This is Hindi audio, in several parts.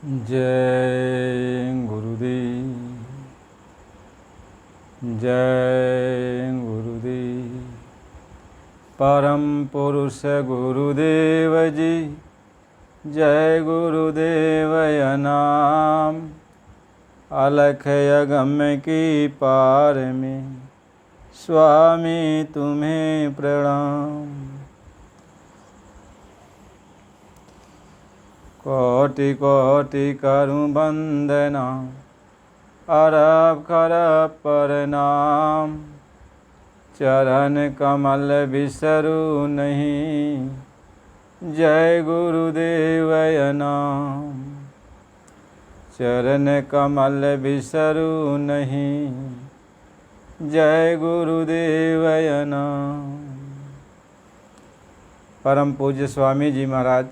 जय गुरुदेव, जय गुरुदेव। परम पुरुष गुरुदेव जी, जय गुरुदेव नाम। अलख अगम्य की पार में स्वामी तुम्हें प्रणाम। कोटि कोटि करूं वंदना, अरब खरब प्रणाम। चरण कमल बिसरू नहीं, जय गुरुदेव नाम। चरण कमल बिसरू नहीं, जय गुरुदेव नाम। परम पूज्य स्वामी जी महाराज,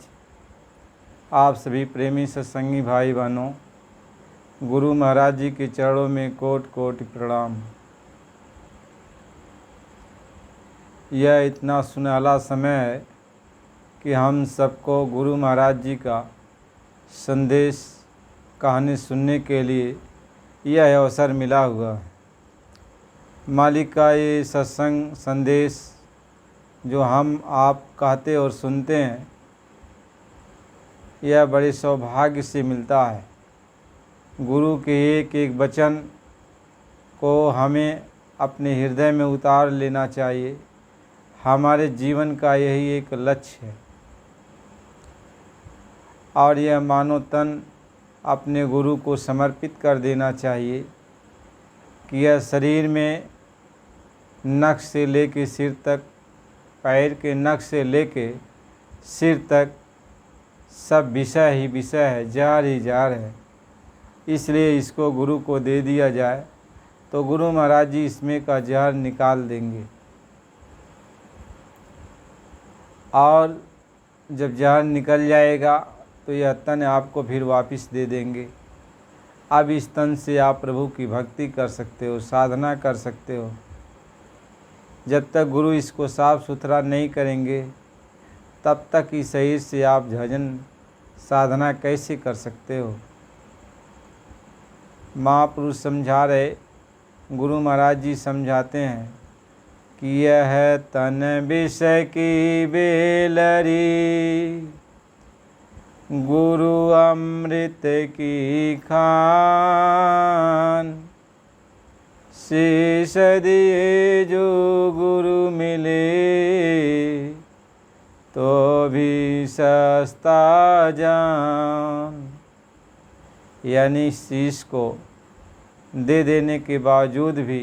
आप सभी प्रेमी सत्संगी भाई बहनों, गुरु महाराज जी के चरणों में कोटि कोटि प्रणाम। यह इतना सुनहला समय है कि हम सबको गुरु महाराज जी का संदेश कहानी सुनने के लिए यह अवसर मिला हुआ है। मालिक का ये सत्संग संदेश जो हम आप कहते और सुनते हैं, यह बड़े सौभाग्य से मिलता है। गुरु के एक एक वचन को हमें अपने हृदय में उतार लेना चाहिए। हमारे जीवन का यही एक लक्ष्य है और यह मानो तन अपने गुरु को समर्पित कर देना चाहिए कि यह शरीर में नख से लेके सिर तक, पैर के नख से लेके सिर तक सब विषय ही विषय है, जार ही जार है। इसलिए इसको गुरु को दे दिया जाए तो गुरु महाराज जी इसमें का जार निकाल देंगे और जब जार निकल जाएगा तो यह तन आपको फिर वापस दे देंगे। अब इस तन से आप प्रभु की भक्ति कर सकते हो, साधना कर सकते हो। जब तक गुरु इसको साफ सुथरा नहीं करेंगे तब तक इस शरीर से आप भजन साधना कैसे कर सकते हो। महापुरुष समझा रहे, गुरु महाराज जी समझाते हैं कि यह तन विषय की बेलरी, गुरु अमृत की खान। शीश दिए जो गुरु मिले, तो भी सस्ता जान। यानी शीश को दे देने के बावजूद भी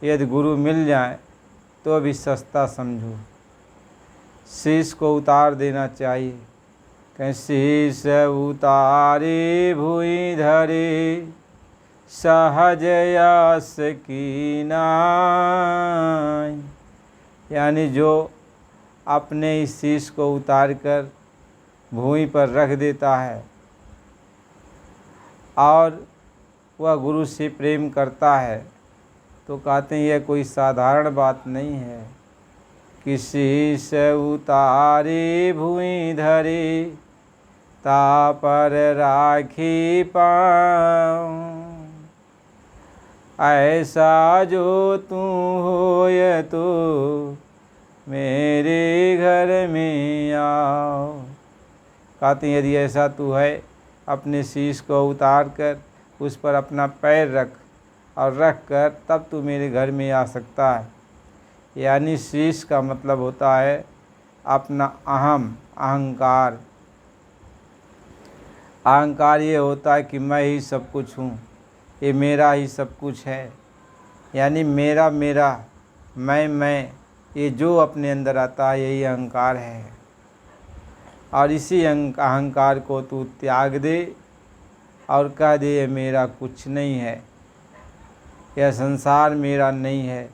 यदि गुरु मिल जाए तो भी सस्ता समझो। शीश को उतार देना चाहिए। कहीं शीश उतारे भुई धरे, सहज यस की नाय। यानी जो अपने इस शीश को उतार कर भूमि पर रख देता है और वह गुरु से प्रेम करता है, तो कहते हैं यह कोई साधारण बात नहीं है कि शीश उतारे भूमि धरे, ता पर राखी पाऊँ। ऐसा जो तू होय तो मेरे घर में आओ। कहते हैं यदि ऐसा तू है, अपने शीश को उतार कर उस पर अपना पैर रख और रख कर तब तू मेरे घर में आ सकता है। यानी शीश का मतलब होता है अपना अहंकार। अहंकार ये होता है कि मैं ही सब कुछ हूँ, ये मेरा ही सब कुछ है। यानी मेरा मेरा, मैं, ये जो अपने अंदर आता है यही अहंकार है। और इसी अहंकार को तू त्याग दे और कह दे ये मेरा कुछ नहीं है, यह संसार मेरा नहीं है,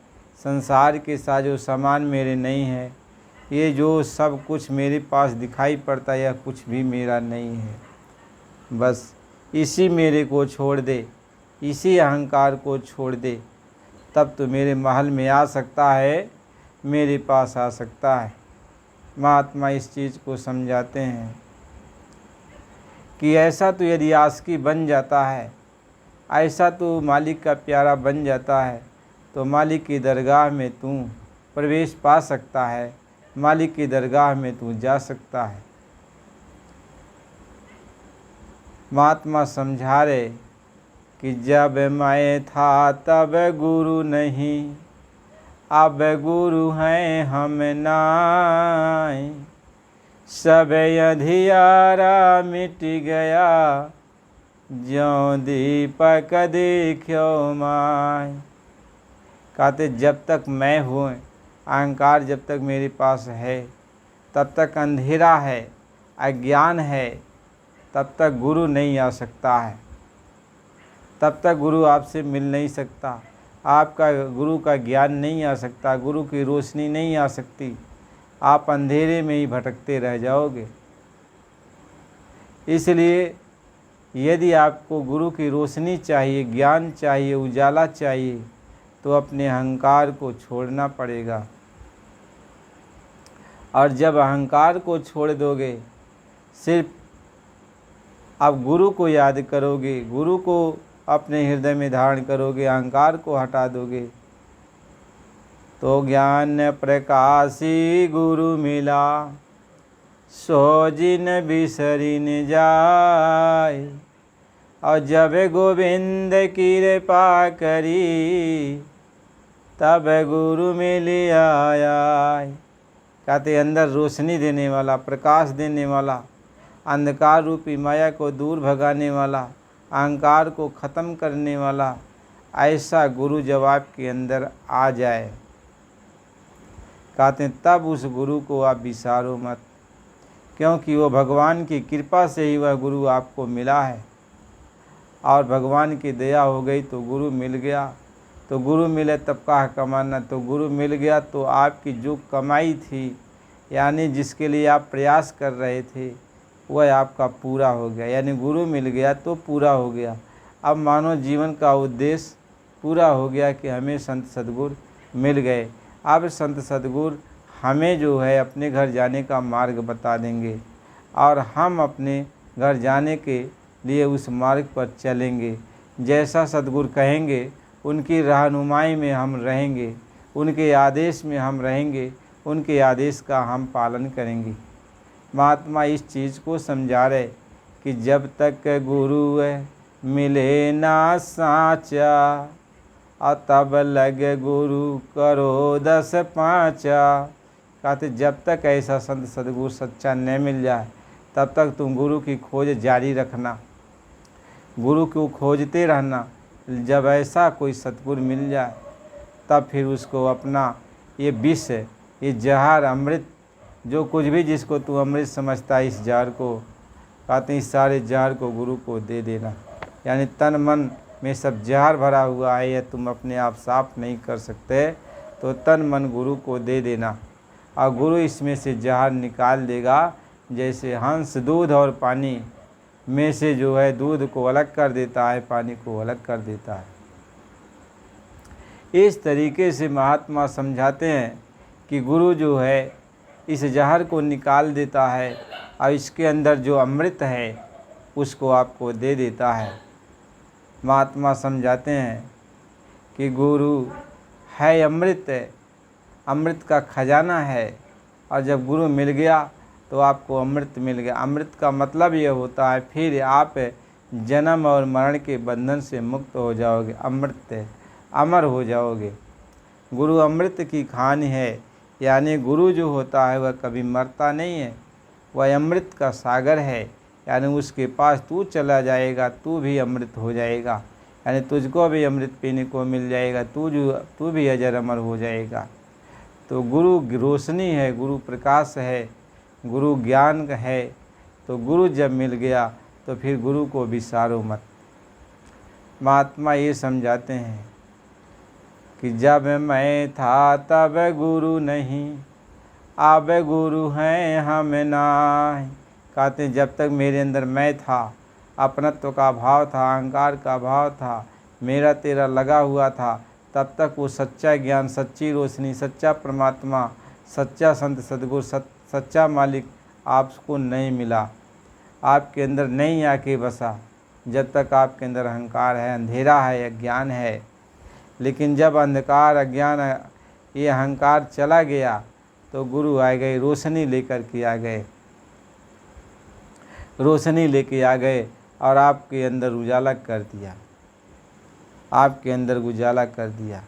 संसार के साजो सामान मेरे नहीं है, ये जो सब कुछ मेरे पास दिखाई पड़ता है यह कुछ भी मेरा नहीं है। बस इसी मेरे को छोड़ दे, इसी अहंकार को छोड़ दे, तब तो मेरे महल में आ सकता है, मेरे पास आ सकता है। महात्मा इस चीज़ को समझाते हैं। कि ऐसा तो यदि आशिकी बन जाता है, ऐसा तो मालिक का प्यारा बन जाता है, तो मालिक की दरगाह में तू प्रवेश पा सकता है, मालिक की दरगाह में तू जा सकता है। महात्मा समझा रहे कि जब मैं था तब गुरु नहीं, अब गुरु हैं हम नाय, सब अंधियारा मिट गया, ज्यों दीपक देखो माय। कहते जब तक मैं हूँ, अहंकार जब तक मेरे पास है तब तक अंधेरा है, अज्ञान है, तब तक गुरु नहीं आ सकता है, तब तक गुरु आपसे मिल नहीं सकता, आपका गुरु का ज्ञान नहीं आ सकता, गुरु की रोशनी नहीं आ सकती, आप अंधेरे में ही भटकते रह जाओगे। इसलिए यदि आपको गुरु की रोशनी चाहिए, ज्ञान चाहिए, उजाला चाहिए, तो अपने अहंकार को छोड़ना पड़ेगा। और जब अहंकार को छोड़ दोगे, सिर्फ आप गुरु को याद करोगे, गुरु को अपने हृदय में धारण करोगे, अहंकार को हटा दोगे, तो ज्ञान प्रकाशी गुरु मिला, सो जिन बिसरिन जाय। और जब गोविंद की कृपा करी, तब गुरु मिल आया। कहते अंदर रोशनी देने वाला, प्रकाश देने वाला, अंधकार रूपी माया को दूर भगाने वाला, अहंकार को ख़त्म करने वाला, ऐसा गुरु जब आपके अंदर आ जाए, कहते तब उस गुरु को आप बिसारो मत, क्योंकि वो भगवान की कृपा से ही वह गुरु आपको मिला है। और भगवान की दया हो गई तो गुरु मिल गया, तो गुरु मिले तब कहाँ कमाना, तो गुरु मिल गया तो आपकी जो कमाई थी, यानी जिसके लिए आप प्रयास कर रहे थे, वह आपका पूरा हो गया। यानी गुरु मिल गया तो पूरा हो गया। अब मानो जीवन का उद्देश्य पूरा हो गया कि हमें संत सद्गुरु मिल गए। अब संत सद्गुरु हमें जो है अपने घर जाने का मार्ग बता देंगे, और हम अपने घर जाने के लिए उस मार्ग पर चलेंगे। जैसा सद्गुरु कहेंगे उनकी रहनुमाई में हम रहेंगे, उनके आदेश में हम रहेंगे, उनके आदेश का हम पालन करेंगे। महात्मा इस चीज़ को समझा रहे कि जब तक गुरु मिले ना साचा, और तब लगे गुरु करो 10 पाँचा। कहते जब तक ऐसा संत सद्गुरु सच्चा न मिल जाए, तब तक तुम गुरु की खोज जारी रखना, गुरु को खोजते रहना। जब ऐसा कोई सतगुरु मिल जाए, तब फिर उसको अपना ये विष, ये जहर, अमृत, जो कुछ भी जिसको तू अमृत समझता है, इस जहर को, कहते हैं इस सारे जहर को गुरु को दे देना। यानी तन मन में सब जहर भरा हुआ है, यह तुम अपने आप साफ नहीं कर सकते, तो तन मन गुरु को दे देना, और गुरु इसमें से जहर निकाल देगा। जैसे हंस दूध और पानी में से जो है दूध को अलग कर देता है, पानी को अलग कर देता है। इस तरीके से महात्मा समझाते हैं कि गुरु जो है इस जहर को निकाल देता है, और इसके अंदर जो अमृत है उसको आपको दे देता है। महात्मा समझाते हैं कि गुरु है अमृत, अमृत का खजाना है, और जब गुरु मिल गया तो आपको अमृत मिल गया। अमृत का मतलब ये होता है फिर आप जन्म और मरण के बंधन से मुक्त हो जाओगे, अमृत अमर हो जाओगे। गुरु अमृत की खान है, यानी गुरु जो होता है वह कभी मरता नहीं है, वह अमृत का सागर है। यानी उसके पास तू चला जाएगा, तू भी अमृत हो जाएगा, यानी तुझको भी अमृत पीने को मिल जाएगा, तू भी अजर अमर हो जाएगा। तो गुरु रोशनी है, गुरु प्रकाश है, गुरु ज्ञान है। तो गुरु जब मिल गया तो फिर गुरु को बिसारो मत। महात्मा ये समझाते हैं कि जब मैं था तब गुरु नहीं, अब गुरु हैं हम नाय। कहते हैं जब तक मेरे अंदर मैं था, अपनत्व का भाव था, अहंकार का भाव था, मेरा तेरा लगा हुआ था, तब तक वो सच्चा ज्ञान, सच्ची रोशनी, सच्चा परमात्मा, सच्चा संत सद्गुरु, सच्चा मालिक आपको नहीं मिला। आपके अंदर नहीं आके बसा, जब तक आपके अंदर अहंकार है, अंधेरा है, अज्ञान है। लेकिन जब अंधकार, अज्ञान, ये अहंकार चला गया तो गुरु आ गए, रोशनी लेकर के आ गए, रोशनी लेके आ गए और आपके अंदर उजाला कर दिया, आपके अंदर उजाला कर दिया।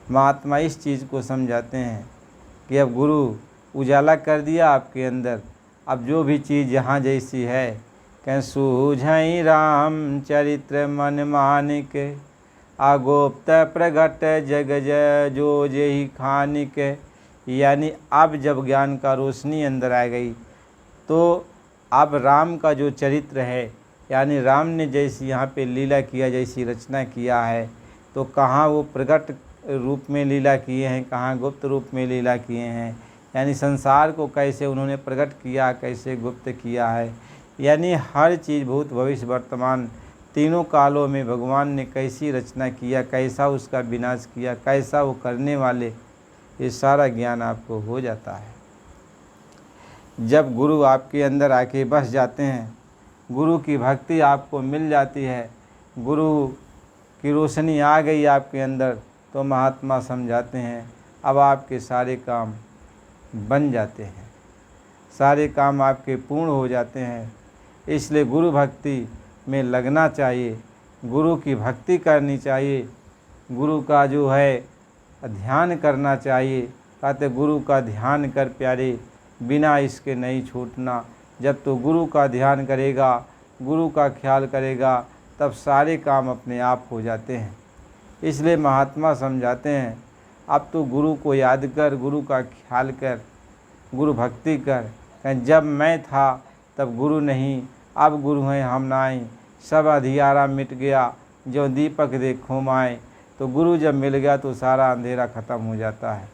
महात्मा इस चीज़ को समझाते हैं कि अब गुरु उजाला कर दिया आपके अंदर, अब जो भी चीज़ यहाँ जैसी है, कह सूझई राम चरित्र मन मानिक, आगोप्त प्रगट जग जो जेहि खानिक। यानी अब जब ज्ञान का रोशनी अंदर आ गई तो अब राम का जो चरित्र है, यानी राम ने जैसी यहाँ पे लीला किया, जैसी रचना किया है, तो कहाँ वो प्रगट रूप में लीला किए हैं, कहाँ गुप्त रूप में लीला किए हैं, यानी संसार को कैसे उन्होंने प्रकट किया, कैसे गुप्त किया है, यानी हर चीज़ भूत भविष्य वर्तमान तीनों कालों में भगवान ने कैसी रचना किया, कैसा उसका विनाश किया, कैसा वो करने वाले, ये सारा ज्ञान आपको हो जाता है। जब गुरु आपके अंदर आके बस जाते हैं, गुरु की भक्ति आपको मिल जाती है, गुरु की रोशनी आ गई आपके अंदर, तो महात्मा समझाते हैं अब आपके सारे काम बन जाते हैं, सारे काम आपके पूर्ण हो जाते हैं। इसलिए गुरु भक्ति में लगना चाहिए, गुरु की भक्ति करनी चाहिए, गुरु का जो है ध्यान करना चाहिए। कहते गुरु का ध्यान कर प्यारे, बिना इसके नहीं छूटना। जब तो गुरु का ध्यान करेगा, गुरु का ख्याल करेगा, तब सारे काम अपने आप हो जाते हैं। इसलिए महात्मा समझाते हैं अब तो गुरु को याद कर, गुरु का ख्याल कर, गुरु भक्ति कर। जब मैं था तब गुरु नहीं, अब गुरु हैं हम नाई, सब अंधियारा मिट गया, जो दीपक देखो माए। तो गुरु जब मिल गया तो सारा अंधेरा ख़त्म हो जाता है।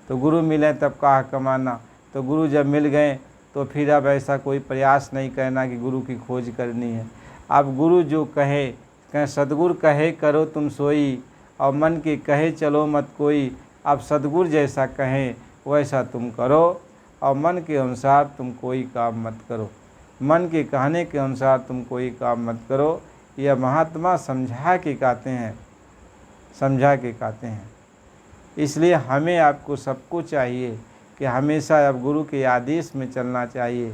तो गुरु मिले तब कहाँ कमाना, तो गुरु जब मिल गए तो फिर अब ऐसा कोई प्रयास नहीं करना कि गुरु की खोज करनी है। अब गुरु जो कहे सतगुरु कहे करो तुम सोई, और मन के कहे चलो मत कोई। अब सतगुरु जैसा कहें वैसा तुम करो, और मन के अनुसार तुम कोई काम मत करो, मन के कहने के अनुसार तुम कोई काम मत करो। यह महात्मा समझा के कहते हैं, समझा के कहते हैं। इसलिए हमें आपको सबको चाहिए कि हमेशा अब गुरु के आदेश में चलना चाहिए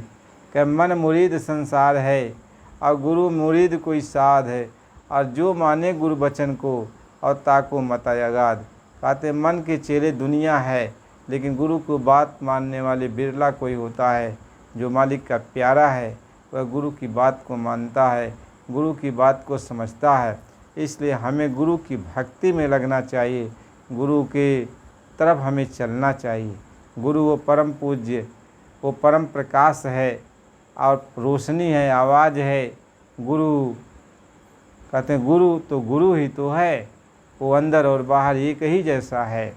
कि मन मुरीद संसार है और गुरु मुरीद कोई साध है, और जो माने गुरु वचन को और ताको मत अगाध। कहते मन के चेले दुनिया है, लेकिन गुरु को बात मानने वाले बिरला कोई होता है। जो मालिक का प्यारा है वह गुरु की बात को मानता है, गुरु की बात को समझता है। इसलिए हमें गुरु की भक्ति में लगना चाहिए, गुरु के तरफ हमें चलना चाहिए। गुरु वो परम पूज्य, वो परम प्रकाश है और रोशनी है, आवाज़ है। गुरु कहते हैं गुरु तो गुरु ही तो है, वो अंदर और बाहर एक ही जैसा है,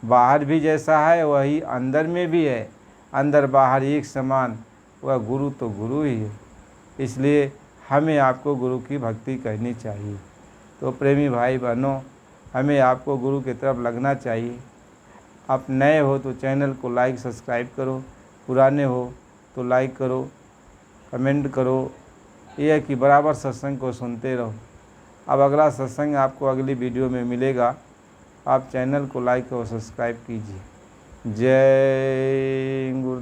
बाहर भी जैसा है वही अंदर में भी है, अंदर बाहर एक समान। वह गुरु तो गुरु ही है। इसलिए हमें आपको गुरु की भक्ति करनी चाहिए। तो प्रेमी भाई बहनों, हमें आपको गुरु की तरफ लगना चाहिए। आप नए हो तो चैनल को लाइक सब्सक्राइब करो, पुराने हो तो लाइक करो, कमेंट करो। यह है कि बराबर सत्संग को सुनते रहो। अब अगला सत्संग आपको अगली वीडियो में मिलेगा। आप चैनल को लाइक और सब्सक्राइब कीजिए। जय गुरु।